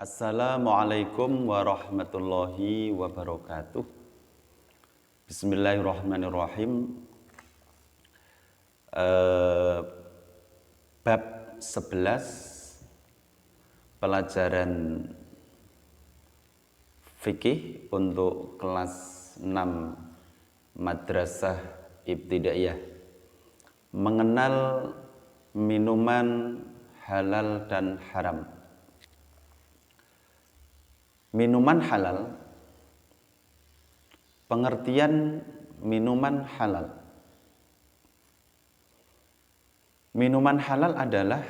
Assalamualaikum warahmatullahi wabarakatuh. Bismillahirrahmanirrahim. Bab 11 pelajaran fikih untuk kelas 6 Madrasah Ibtidaiyah. Mengenal minuman halal dan haram. Minuman halal, pengertian minuman halal. Minuman halal adalah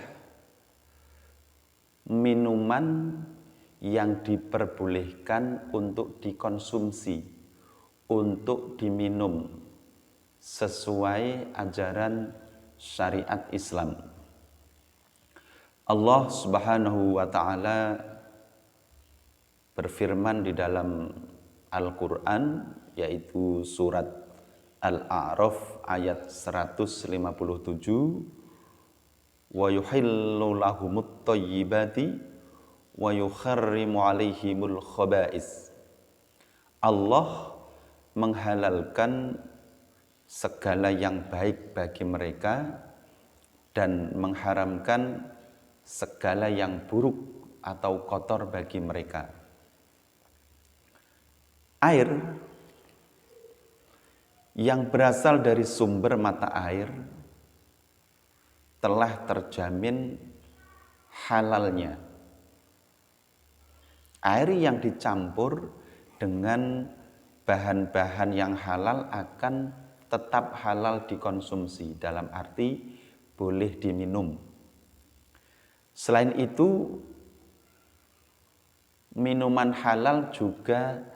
minuman yang diperbolehkan untuk dikonsumsi, untuk diminum sesuai ajaran syariat Islam. Allah Subhanahu wa ta'ala berfirman di dalam Al-Quran, yaitu surat Al-A'raf ayat 157, wa yuhillu lahumut thayyibati wa yukharrimu alaihimul khaba'is. Allah menghalalkan segala yang baik bagi mereka dan mengharamkan segala yang buruk atau kotor bagi mereka. Air yang berasal dari sumber mata air telah terjamin halalnya. Air yang dicampur dengan bahan-bahan yang halal akan tetap halal dikonsumsi, dalam arti boleh diminum. Selain itu, minuman halal juga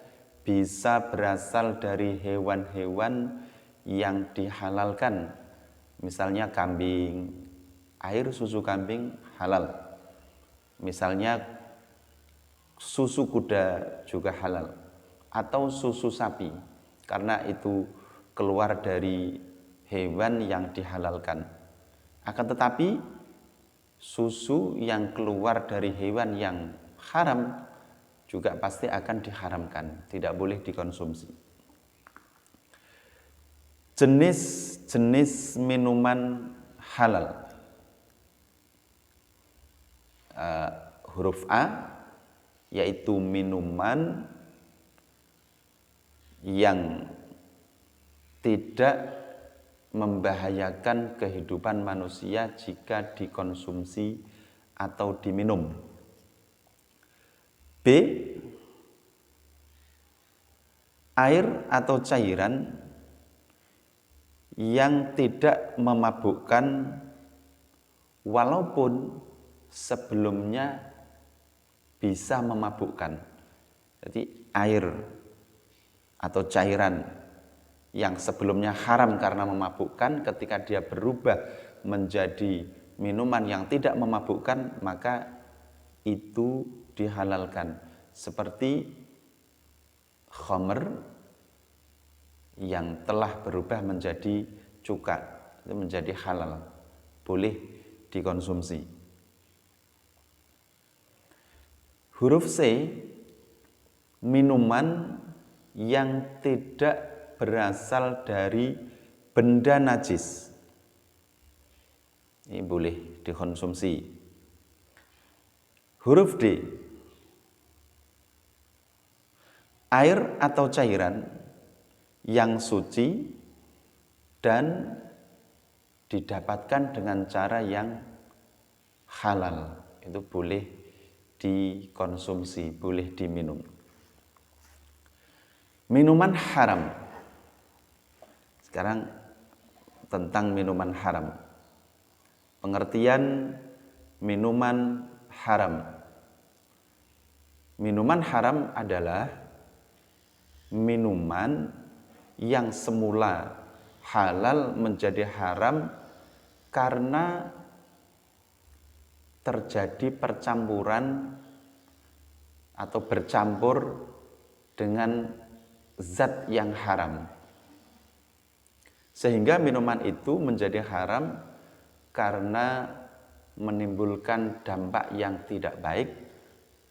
bisa berasal dari hewan-hewan yang dihalalkan. Misalnya kambing, air susu kambing halal. Misalnya susu kuda juga halal. Atau susu sapi, karena itu keluar dari hewan yang dihalalkan. Akan tetapi susu yang keluar dari hewan yang haram juga pasti akan diharamkan, tidak boleh dikonsumsi. Jenis-jenis minuman halal. Huruf A, yaitu minuman yang tidak membahayakan kehidupan manusia jika dikonsumsi atau diminum. B, air atau cairan yang tidak memabukkan walaupun sebelumnya bisa memabukkan. Jadi air atau cairan yang sebelumnya haram karena memabukkan, ketika dia berubah menjadi minuman yang tidak memabukkan, maka itu dihalalkan. Seperti khamr yang telah berubah menjadi cuka, itu menjadi halal, boleh dikonsumsi. Huruf C, minuman yang tidak berasal dari benda najis, ini boleh dikonsumsi. Huruf D, air atau cairan yang suci dan didapatkan dengan cara yang halal, itu boleh dikonsumsi, boleh diminum. Minuman haram. Sekarang tentang minuman haram. Pengertian minuman haram. Minuman haram adalah minuman yang semula halal menjadi haram karena terjadi percampuran atau bercampur dengan zat yang haram. Sehingga minuman itu menjadi haram karena menimbulkan dampak yang tidak baik,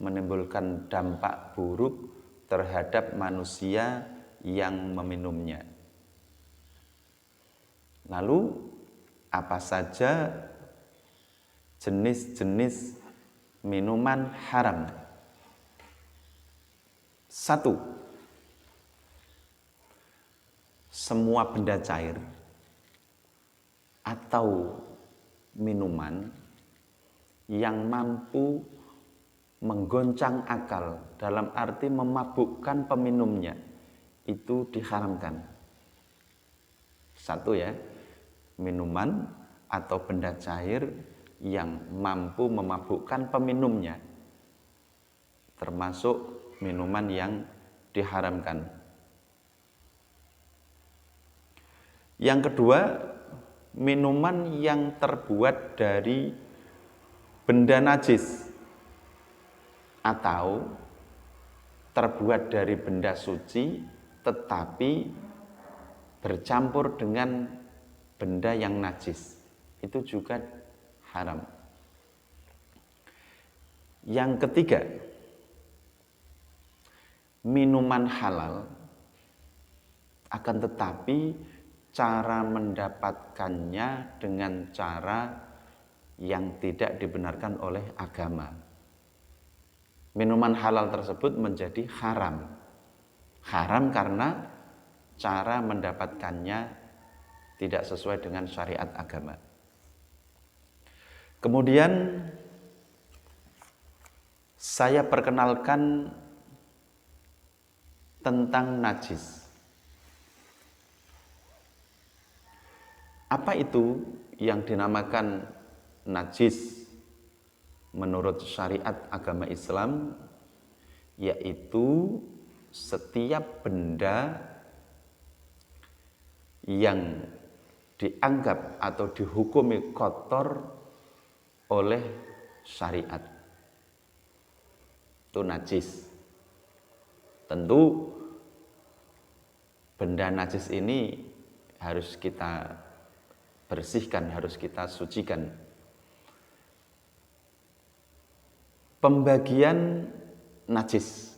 menimbulkan dampak buruk terhadap manusia yang meminumnya. Lalu apa saja jenis-jenis minuman haram? 1. Semua benda cair atau minuman yang mampu menggoncang akal, dalam arti memabukkan peminumnya, itu diharamkan. 1 ya, minuman atau benda cair yang mampu memabukkan peminumnya, termasuk minuman yang diharamkan. Yang kedua, minuman yang terbuat dari benda najis atau terbuat dari benda suci tetapi bercampur dengan benda yang najis, itu juga haram. Yang ketiga, minuman halal, akan tetapi cara mendapatkannya dengan cara yang tidak dibenarkan oleh agama. Minuman halal tersebut menjadi haram. Haram karena cara mendapatkannya tidak sesuai dengan syariat agama. Kemudian saya perkenalkan tentang najis. Apa itu yang dinamakan najis menurut syariat agama Islam? Yaitu setiap benda yang dianggap atau dihukumi kotor oleh syariat, itu najis. Tentu benda najis ini harus kita bersihkan, harus kita sucikan. Pembagian najis.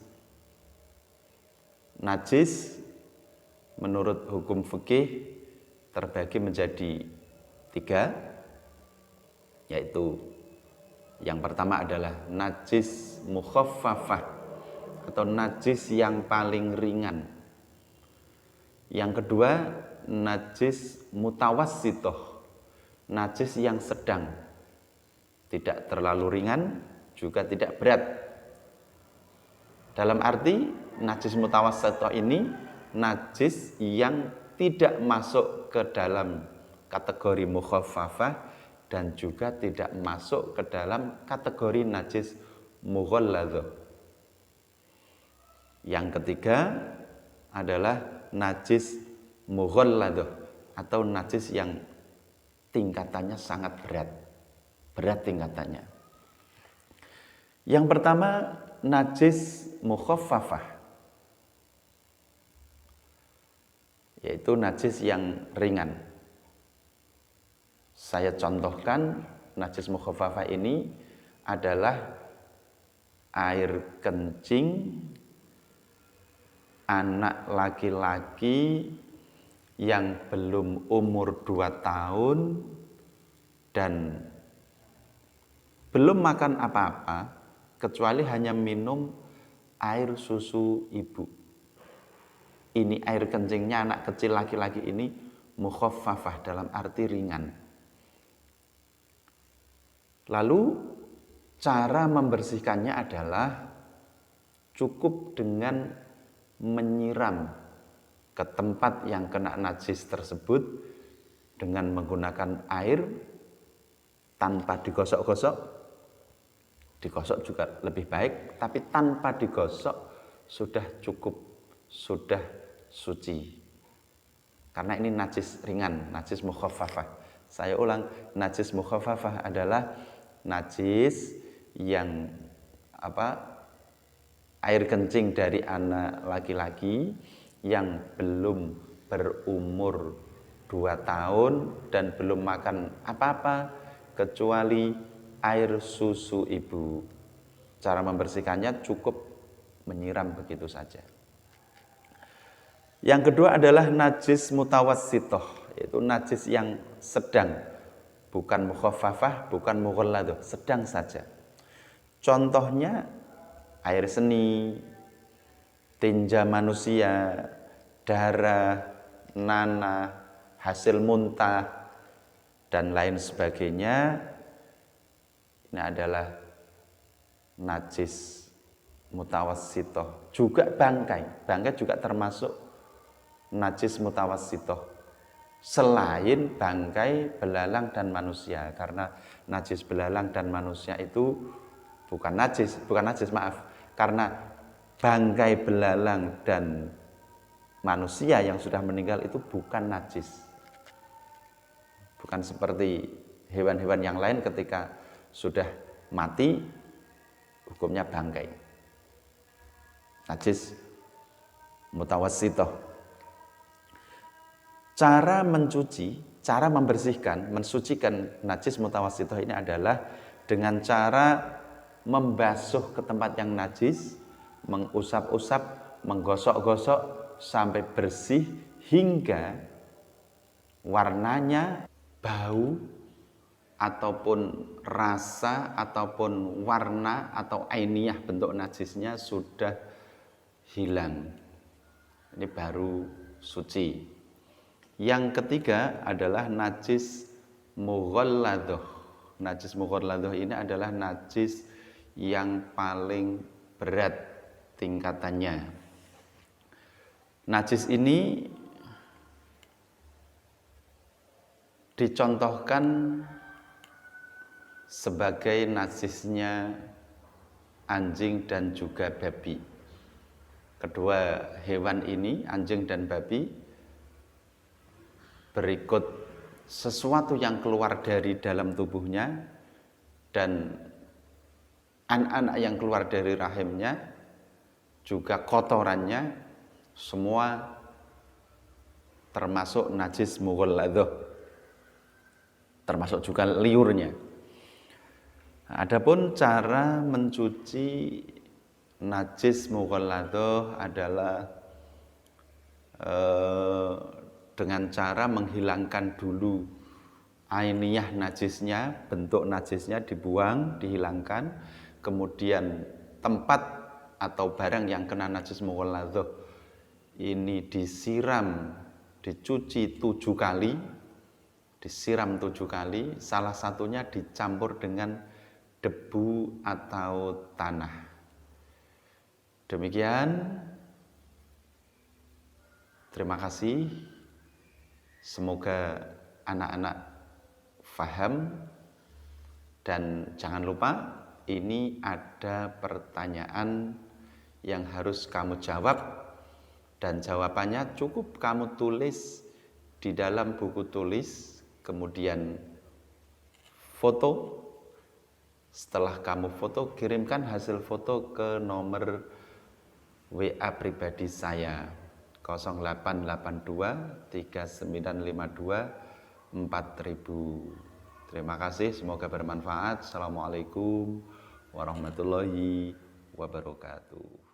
Najis menurut hukum fikih terbagi menjadi 3, yaitu yang pertama adalah najis mukhaffafah atau najis yang paling ringan. Yang kedua, najis mutawassithah, najis yang sedang, tidak terlalu ringan juga tidak berat. Dalam arti najis mutawassithah ini najis yang tidak masuk ke dalam kategori mukhaffafah dan juga tidak masuk ke dalam kategori najis mughalladzah. Yang ketiga adalah najis mughalladzah atau najis yang tingkatannya sangat berat tingkatannya. Yang pertama, najis mukhaffafah, yaitu najis yang ringan. Saya contohkan, najis mukhaffafah ini adalah air kencing anak laki-laki yang belum umur 2 tahun dan belum makan apa-apa kecuali hanya minum air susu ibu. Ini air kencingnya anak kecil laki-laki ini mukhaffafah, dalam arti ringan. Lalu cara membersihkannya adalah cukup dengan menyiram ke tempat yang kena najis tersebut dengan menggunakan air tanpa digosok-gosok. Digosok juga lebih baik, tapi tanpa digosok sudah cukup, sudah suci. Karena ini najis ringan, najis mukhaffafah. Saya ulang, najis mukhaffafah adalah najis yang air kencing dari anak laki-laki yang belum berumur 2 tahun dan belum makan apa-apa kecuali air susu ibu. Cara membersihkannya cukup menyiram begitu saja. Yang kedua adalah najis mutawassithah, yaitu najis yang sedang, bukan mukhaffafah, bukan mughalladah, sedang saja. Contohnya air seni, tinja manusia, darah, nanah, hasil muntah, dan lain sebagainya. Ini adalah najis mutawassithah. Juga bangkai juga termasuk najis mutawassithah. Selain bangkai, belalang, dan manusia. Karena najis belalang dan manusia itu bukan najis, karena bangkai belalang dan manusia yang sudah meninggal itu bukan najis. Bukan seperti hewan-hewan yang lain ketika sudah mati, hukumnya bangkai. Najis mutawassithah. Cara mencuci, cara membersihkan, mensucikan najis mutawassithah ini adalah dengan cara membasuh ke tempat yang najis, mengusap-usap, menggosok-gosok sampai bersih hingga warnanya, bau, ataupun rasa, ataupun warna atau ainiyah bentuk najisnya sudah hilang. Ini baru suci. Yang ketiga adalah najis mughalladah. Najis mughalladah ini adalah najis yang paling berat tingkatannya. Najis ini dicontohkan sebagai najisnya anjing dan juga babi. Kedua hewan ini, anjing dan babi, berikut sesuatu yang keluar dari dalam tubuhnya dan anak-anak yang keluar dari rahimnya, juga kotorannya, semua termasuk najis mughalladah, termasuk juga liurnya. Adapun cara mencuci najis mughalladah adalah dengan cara menghilangkan dulu ainiyah najisnya, bentuk najisnya dibuang, dihilangkan, kemudian tempat atau barang yang kena najis mughalladah ini disiram, dicuci 7 kali, disiram 7 kali, salah satunya dicampur dengan debu atau tanah. Demikian, terima kasih. Semoga anak-anak faham, dan jangan lupa ini ada pertanyaan yang harus kamu jawab, dan jawabannya cukup kamu tulis di dalam buku tulis, kemudian foto. Setelah kamu foto, kirimkan hasil foto ke nomor WA pribadi saya 0882 3952 4000. Terima kasih, semoga bermanfaat. Assalamualaikum warahmatullahi wabarakatuh.